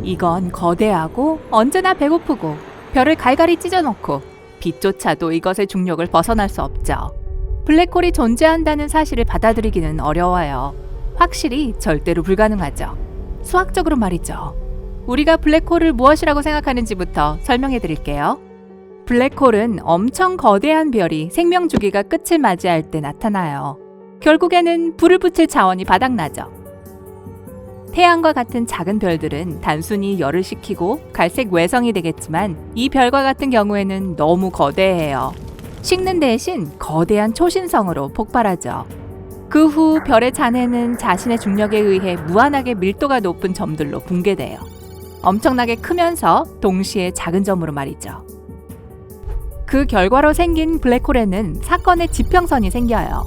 이건 거대하고 언제나 배고프고 별을 갈갈이 찢어놓고 빛조차도 이것의 중력을 벗어날 수 없죠. 블랙홀이 존재한다는 사실을 받아들이기는 어려워요. 확실히 절대로 불가능하죠. 수학적으로 말이죠. 우리가 블랙홀을 무엇이라고 생각하는지부터 설명해 드릴게요. 블랙홀은 엄청 거대한 별이 생명 주기가 끝을 맞이할 때 나타나요. 결국에는 불을 붙일 자원이 바닥나죠. 태양과 같은 작은 별들은 단순히 열을 식히고 갈색 외성이 되겠지만 이 별과 같은 경우에는 너무 거대해요. 식는 대신 거대한 초신성으로 폭발하죠. 그 후 별의 잔해는 자신의 중력에 의해 무한하게 밀도가 높은 점들로 붕괴돼요. 엄청나게 크면서 동시에 작은 점으로 말이죠. 그 결과로 생긴 블랙홀에는 사건의 지평선이 생겨요.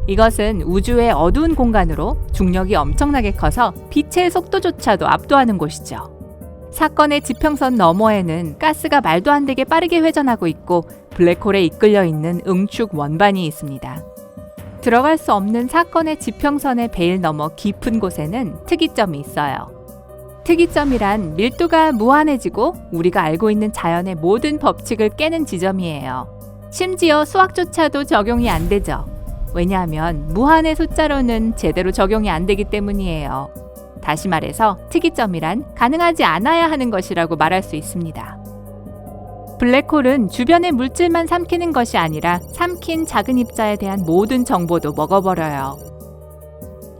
이것은 우주의 어두운 공간으로 중력이 엄청나게 커서 빛의 속도조차도 압도하는 곳이죠. 사건의 지평선 너머에는 가스가 말도 안 되게 빠르게 회전하고 있고 블랙홀에 이끌려 있는 응축 원반이 있습니다. 들어갈 수 없는 사건의 지평선의 베일 너머 깊은 곳에는 특이점이 있어요. 특이점이란 밀도가 무한해지고 우리가 알고 있는 자연의 모든 법칙을 깨는 지점이에요. 심지어 수학조차도 적용이 안 되죠. 왜냐하면 무한의 숫자로는 제대로 적용이 안 되기 때문이에요. 다시 말해서 특이점이란 가능하지 않아야 하는 것이라고 말할 수 있습니다. 블랙홀은 주변의 물질만 삼키는 것이 아니라 삼킨 작은 입자에 대한 모든 정보도 먹어버려요.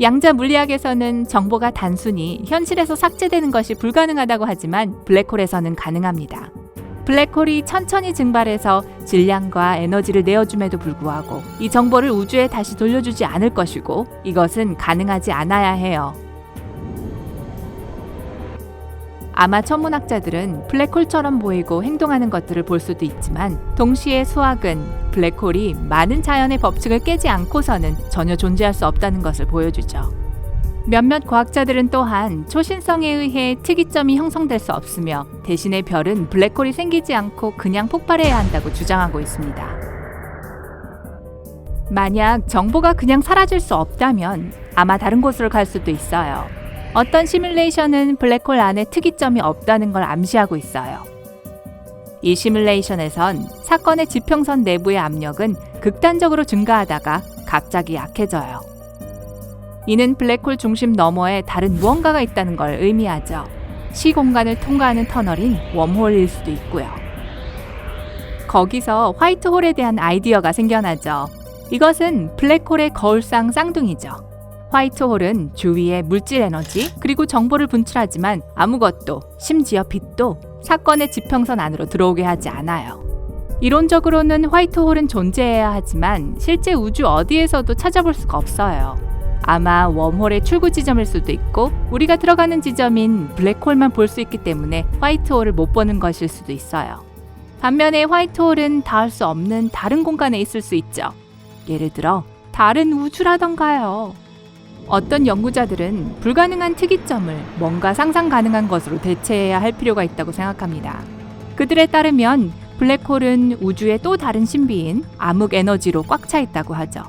양자 물리학에서는 정보가 단순히 현실에서 삭제되는 것이 불가능하다고 하지만 블랙홀에서는 가능합니다. 블랙홀이 천천히 증발해서 질량과 에너지를 내어줌에도 불구하고 이 정보를 우주에 다시 돌려주지 않을 것이고 이것은 가능하지 않아야 해요. 아마 천문학자들은 블랙홀처럼 보이고 행동하는 것들을 볼 수도 있지만 동시에 수학은 블랙홀이 많은 자연의 법칙을 깨지 않고서는 전혀 존재할 수 없다는 것을 보여주죠. 몇몇 과학자들은 또한 초신성에 의해 특이점이 형성될 수 없으며 대신에 별은 블랙홀이 생기지 않고 그냥 폭발해야 한다고 주장하고 있습니다. 만약 정보가 그냥 사라질 수 없다면 아마 다른 곳으로 갈 수도 있어요. 어떤 시뮬레이션은 블랙홀 안에 특이점이 없다는 걸 암시하고 있어요. 이 시뮬레이션에선 사건의 지평선 내부의 압력은 극단적으로 증가하다가 갑자기 약해져요. 이는 블랙홀 중심 너머에 다른 무언가가 있다는 걸 의미하죠. 시공간을 통과하는 터널인 웜홀일 수도 있고요. 거기서 화이트홀에 대한 아이디어가 생겨나죠. 이것은 블랙홀의 거울상 쌍둥이죠. 화이트홀은 주위에 물질 에너지 그리고 정보를 분출하지만 아무것도 심지어 빛도 사건의 지평선 안으로 들어오게 하지 않아요. 이론적으로는 화이트홀은 존재해야 하지만 실제 우주 어디에서도 찾아볼 수가 없어요. 아마 웜홀의 출구 지점일 수도 있고 우리가 들어가는 지점인 블랙홀만 볼 수 있기 때문에 화이트홀을 못 보는 것일 수도 있어요. 반면에 화이트홀은 닿을 수 없는 다른 공간에 있을 수 있죠. 예를 들어 다른 우주라던가요. 어떤 연구자들은 불가능한 특이점을 뭔가 상상 가능한 것으로 대체해야 할 필요가 있다고 생각합니다. 그들에 따르면 블랙홀은 우주의 또 다른 신비인 암흑 에너지로 꽉 차 있다고 하죠.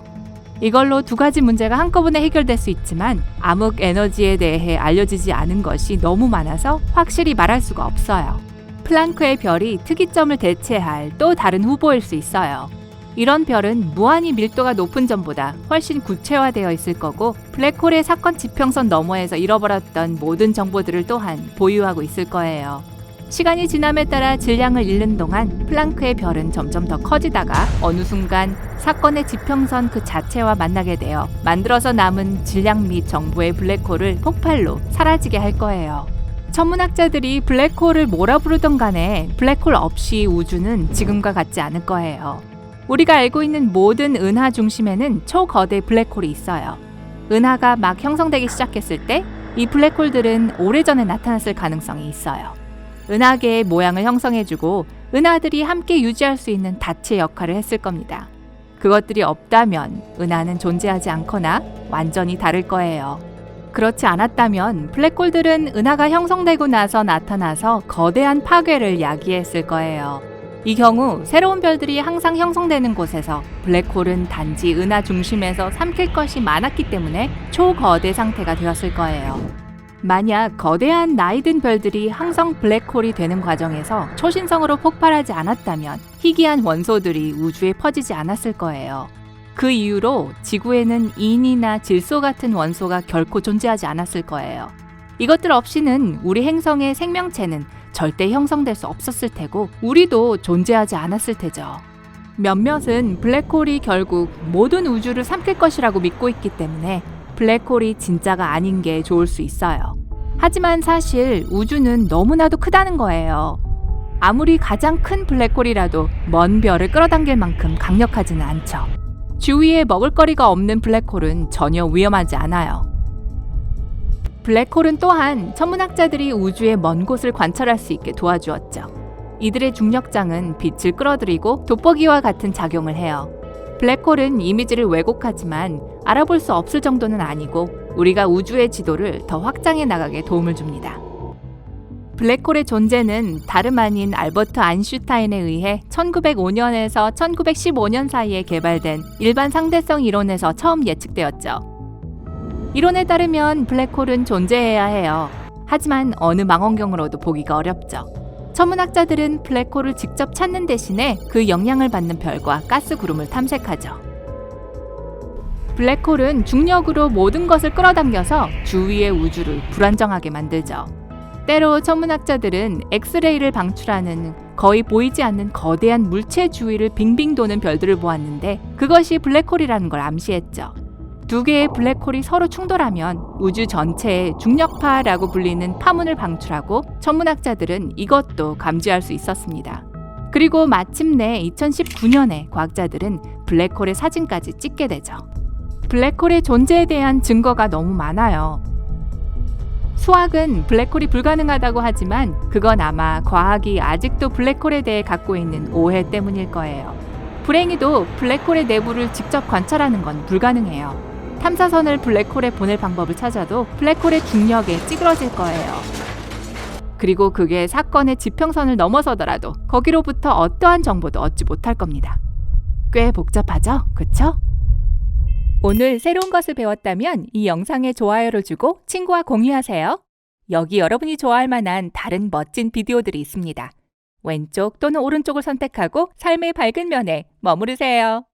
이걸로 두 가지 문제가 한꺼번에 해결될 수 있지만 암흑 에너지에 대해 알려지지 않은 것이 너무 많아서 확실히 말할 수가 없어요. 플랑크의 별이 특이점을 대체할 또 다른 후보일 수 있어요. 이런 별은 무한히 밀도가 높은 점보다 훨씬 구체화되어 있을 거고 블랙홀의 사건 지평선 너머에서 잃어버렸던 모든 정보들을 또한 보유하고 있을 거예요. 시간이 지남에 따라 질량을 잃는 동안 플랑크의 별은 점점 더 커지다가 어느 순간 사건의 지평선 그 자체와 만나게 되어 만들어서 남은 질량 및 정보의 블랙홀을 폭발로 사라지게 할 거예요. 천문학자들이 블랙홀을 뭐라 부르던 간에 블랙홀 없이 우주는 지금과 같지 않을 거예요. 우리가 알고 있는 모든 은하 중심에는 초거대 블랙홀이 있어요. 은하가 막 형성되기 시작했을 때 이 블랙홀들은 오래전에 나타났을 가능성이 있어요. 은하계의 모양을 형성해주고 은하들이 함께 유지할 수 있는 닻의 역할을 했을 겁니다. 그것들이 없다면 은하는 존재하지 않거나 완전히 다를 거예요. 그렇지 않았다면 블랙홀들은 은하가 형성되고 나서 나타나서 거대한 파괴를 야기했을 거예요. 이 경우 새로운 별들이 항상 형성되는 곳에서 블랙홀은 단지 은하 중심에서 삼킬 것이 많았기 때문에 초거대 상태가 되었을 거예요. 만약 거대한 나이 든 별들이 항상 블랙홀이 되는 과정에서 초신성으로 폭발하지 않았다면 희귀한 원소들이 우주에 퍼지지 않았을 거예요. 그 이유로 지구에는 인이나 질소 같은 원소가 결코 존재하지 않았을 거예요. 이것들 없이는 우리 행성의 생명체는 절대 형성될 수 없었을 테고 우리도 존재하지 않았을 테죠. 몇몇은 블랙홀이 결국 모든 우주를 삼킬 것이라고 믿고 있기 때문에 블랙홀이 진짜가 아닌 게 좋을 수 있어요. 하지만 사실 우주는 너무나도 크다는 거예요. 아무리 가장 큰 블랙홀이라도 먼 별을 끌어당길 만큼 강력하지는 않죠. 주위에 먹을거리가 없는 블랙홀은 전혀 위험하지 않아요. 블랙홀은 또한 천문학자들이 우주의 먼 곳을 관찰할 수 있게 도와주었죠. 이들의 중력장은 빛을 끌어들이고 돋보기와 같은 작용을 해요. 블랙홀은 이미지를 왜곡하지만 알아볼 수 없을 정도는 아니고 우리가 우주의 지도를 더 확장해 나가게 도움을 줍니다. 블랙홀의 존재는 다름 아닌 알버트 아인슈타인에 의해 1905년에서 1915년 사이에 개발된 일반 상대성 이론에서 처음 예측되었죠. 이론에 따르면 블랙홀은 존재해야 해요. 하지만 어느 망원경으로도 보기가 어렵죠. 천문학자들은 블랙홀을 직접 찾는 대신에 그 영향을 받는 별과 가스 구름을 탐색하죠. 블랙홀은 중력으로 모든 것을 끌어당겨서 주위의 우주를 불안정하게 만들죠. 때로 천문학자들은 엑스레이를 방출하는 거의 보이지 않는 거대한 물체 주위를 빙빙 도는 별들을 보았는데 그것이 블랙홀이라는 걸 암시했죠. 두 개의 블랙홀이 서로 충돌하면 우주 전체에 중력파라고 불리는 파문을 방출하고 천문학자들은 이것도 감지할 수 있었습니다. 그리고 마침내 2019년에 과학자들은 블랙홀의 사진까지 찍게 되죠. 블랙홀의 존재에 대한 증거가 너무 많아요. 수학은 블랙홀이 불가능하다고 하지만 그건 아마 과학이 아직도 블랙홀에 대해 갖고 있는 오해 때문일 거예요. 불행히도 블랙홀의 내부를 직접 관찰하는 건 불가능해요. 탐사선을 블랙홀에 보낼 방법을 찾아도 블랙홀의 중력에 찌그러질 거예요. 그리고 그게 사건의 지평선을 넘어서더라도 거기로부터 어떠한 정보도 얻지 못할 겁니다. 꽤 복잡하죠? 그쵸? 오늘 새로운 것을 배웠다면 이 영상에 좋아요를 주고 친구와 공유하세요. 여기 여러분이 좋아할 만한 다른 멋진 비디오들이 있습니다. 왼쪽 또는 오른쪽을 선택하고 삶의 밝은 면에 머무르세요.